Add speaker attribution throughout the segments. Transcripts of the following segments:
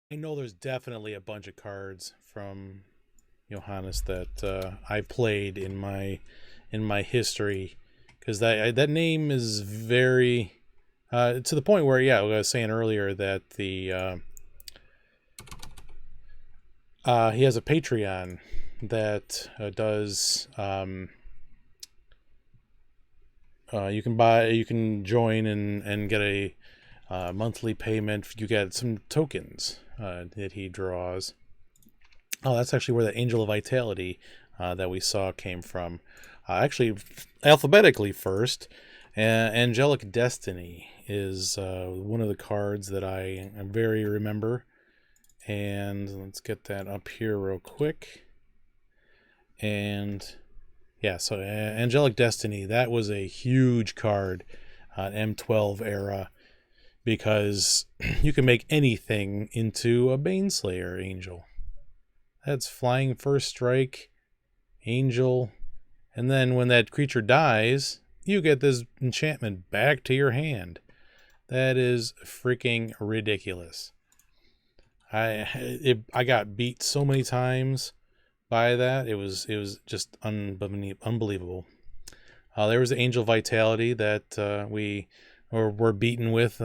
Speaker 1: I know there's definitely a bunch of cards from Johannes that I played in my history, because that name is very to the point where, yeah, like I was saying earlier that the he has a Patreon that does you can join and get a monthly payment. You get some tokens that he draws. Oh, that's actually where the Angel of Vitality that we saw came from. Actually, alphabetically first, Angelic Destiny is one of the cards that I very remember. And let's get that up here real quick. And yeah, so Angelic Destiny, that was a huge card, M12 era, because you can make anything into a Baneslayer Angel. That's flying first strike, Angel, and then when that creature dies, you get this enchantment back to your hand. That is freaking ridiculous. I got beat so many times by that. It was just unbelievable. There was the Angel Vitality that we were beaten with.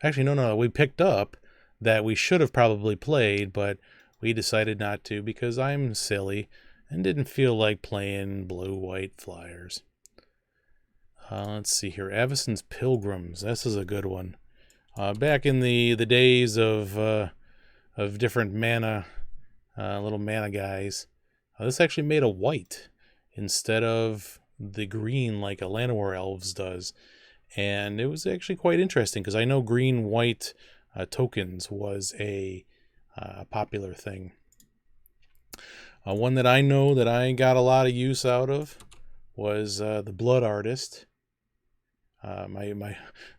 Speaker 1: Actually, no, we picked up that we should have probably played, but we decided not to because I'm silly and didn't feel like playing blue-white flyers. Let's see here. Avacyn's Pilgrims. This is a good one. Back in the days of different mana, little mana guys, this actually made a white instead of the green like a Llanowar Elves does. And it was actually quite interesting because I know green white tokens was a popular thing. One that I know that I got a lot of use out of was the Blood Artist. My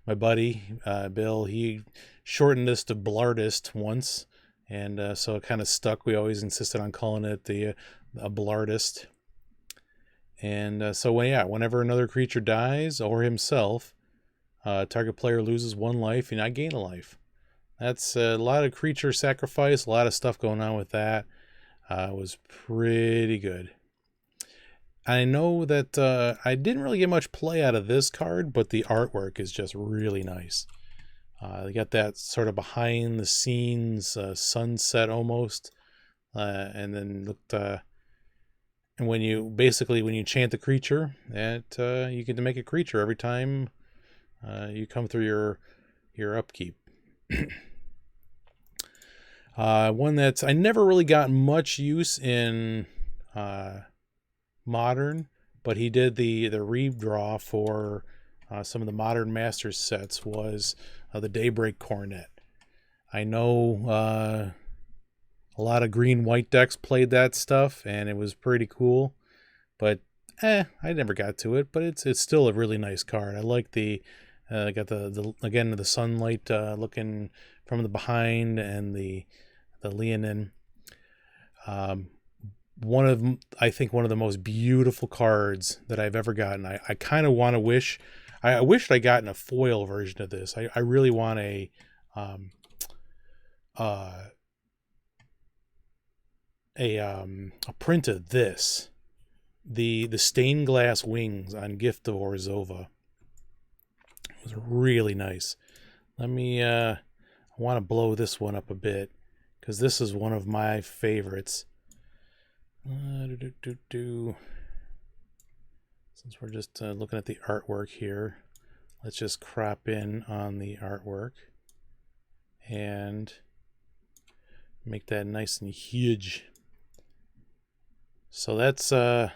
Speaker 1: buddy Bill, he shortened this to Blardist once, and so it kind of stuck. We always insisted on calling it the Blardist. And so whenever another creature dies or himself, target player loses one life and I gain a life. That's a lot of creature sacrifice, a lot of stuff going on with that. Was pretty good. I know that I didn't really get much play out of this card, but the artwork is just really nice. You got that sort of behind the scenes sunset almost, and then looked. And when you chant the creature, that you get to make a creature every time you come through your upkeep. One that's I never really got much use in modern, but he did the redraw for some of the modern Masters sets was the Daybreak Coronet. I know a lot of green white decks played that stuff, and it was pretty cool, but I never got to it. But it's still a really nice card. I like the got the sunlight looking from the behind and the Leonin. I think one of the most beautiful cards that I've ever gotten. I kind of want to wish I wished I gotten a foil version of this. I really want um uh a print of this. The stained glass wings on Gift of Orzhova. It was really nice. Let me I want to blow this one up a bit because this is one of my favorites. Since we're just looking at the artwork here, let's just crop in on the artwork and make that nice and huge. So that's this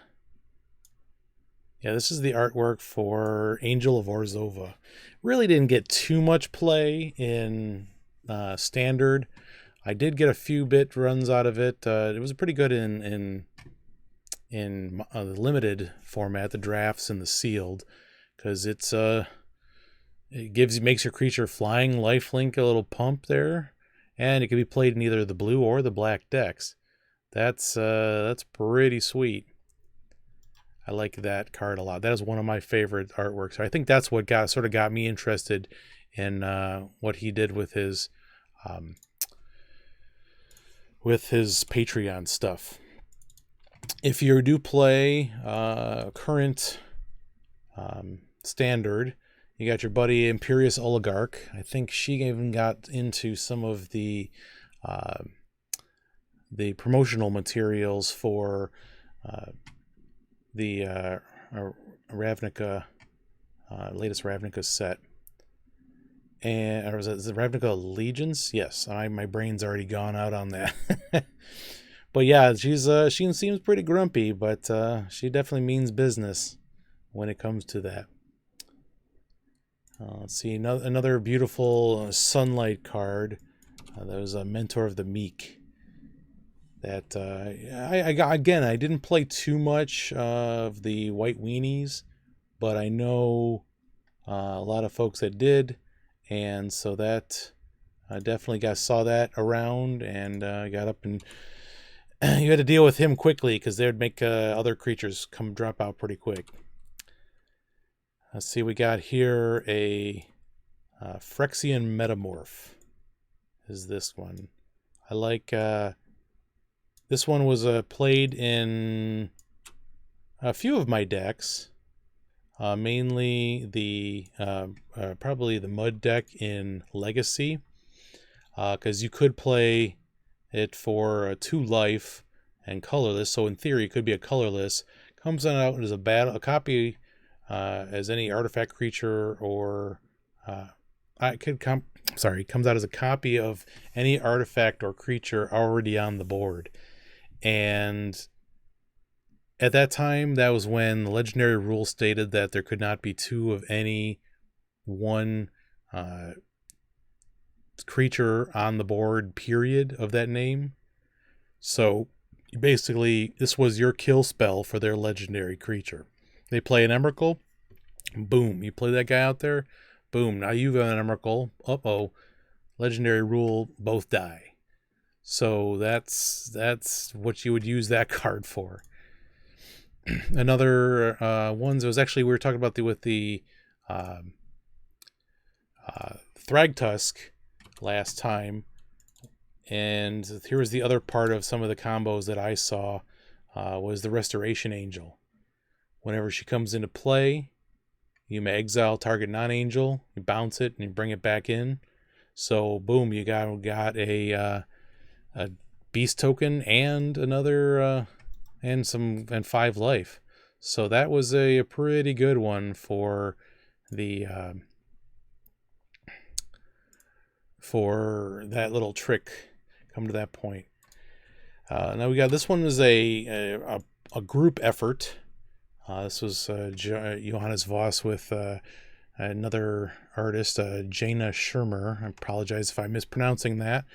Speaker 1: is the artwork for Angel of Orzhova. Really didn't get too much play in standard. I did get a few bit runs out of it. It was pretty good in the limited format, the drafts and the sealed, because it makes your creature flying lifelink a little pump there, and it can be played in either the blue or the black decks. That's pretty sweet. I like that card a lot. That is one of my favorite artworks. I think that's what got me interested in what he did with his with his Patreon stuff. If you do play current standard, you got your buddy Imperious Oligarch. I think she even got into some of the promotional materials for the Ravnica, latest Ravnica set. And or was it the Ravnica Legions? Yes, my brain's already gone out on that. But yeah, she seems pretty grumpy, but she definitely means business when it comes to that. Let's see, another beautiful Sunlight card. That was a Mentor of the Meek. That I didn't play too much of the White Weenies, but I know a lot of folks that did, and so that I definitely saw that around and got up and you had to deal with him quickly because they would make other creatures drop out pretty quick. Let's see, we got here a Phyrexian Metamorph. Is this one? I like this one was played in a few of my decks, mainly the probably the Mud deck in Legacy, because you could play it for 2 life and colorless. So in theory, it could be a colorless. Comes out as a copy as any artifact creature, or comes out as a copy of any artifact or creature already on the board. And at that time, that was when the legendary rule stated that there could not be 2 of any one creature on the board, period, of that name. So basically, this was your kill spell for their legendary creature. They play an Emrakul, boom, you play that guy out there, boom, now you've got an Emrakul, legendary rule, both die. So that's what you would use that card for. Another ones, it was actually, we were talking about with the Thragtusk last time, and here was the other part of some of the combos that I saw, was the Restoration Angel. Whenever she comes into play, you may exile target non-angel, you bounce it, and you bring it back in. So boom, you got a beast token and another and 5 life. So that was a pretty good one for the for that little trick. Come to that point. Now we got this one was a group effort. This was Johannes Voss with another artist, Jaina Shermer. I apologize if I'm mispronouncing that.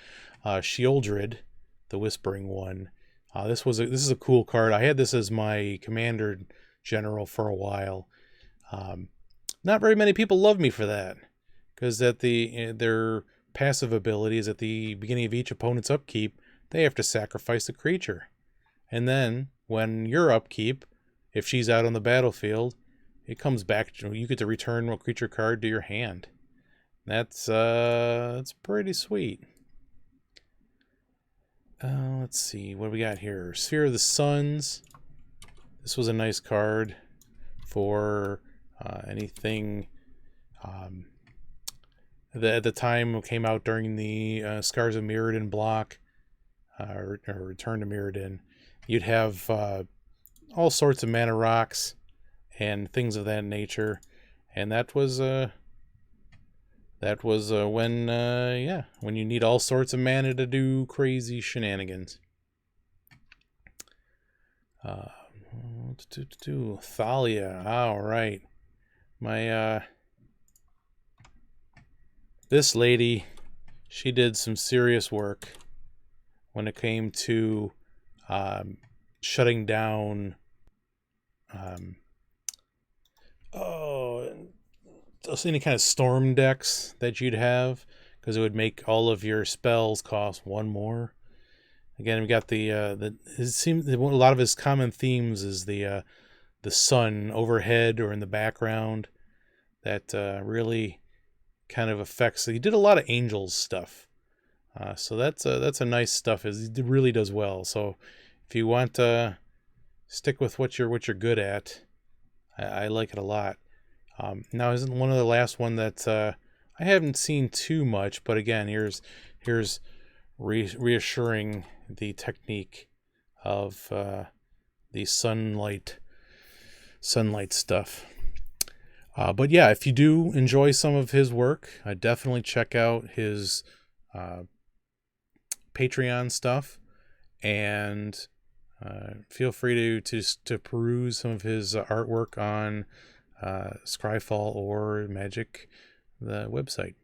Speaker 1: Sheoldred, the Whispering One. This is a cool card. I had this as my commander general for a while. Not very many people love me for that, because at their passive abilities at the beginning of each opponent's upkeep, they have to sacrifice a creature, and then when your upkeep, if she's out on the battlefield, it comes back. You get to return a creature card to your hand. That's pretty sweet. Let's see what we got here. Sphere of the Suns. This was a nice card for anything that at the time came out during the Scars of Mirrodin block, or Return to Mirrodin. You'd have all sorts of mana rocks and things of that nature, and that was when you need all sorts of mana to do crazy shenanigans. Thalia. All right, my this lady, she did some serious work when it came to shutting down any kind of storm decks that you'd have, because it would make all of your spells cost 1 more. Again, we got it seems a lot of his common themes is the sun overhead or in the background that really kind of affects. He did a lot of angels stuff. So that's a nice stuff. It really does well. So if you want to stick with what you're good at, I like it a lot. Now, isn't one of the last one that I haven't seen too much, but again, here's reassuring the technique of the sunlight stuff. But yeah, if you do enjoy some of his work, I definitely check out his Patreon stuff, and feel free to peruse some of his artwork on Scryfall or Magic, the website.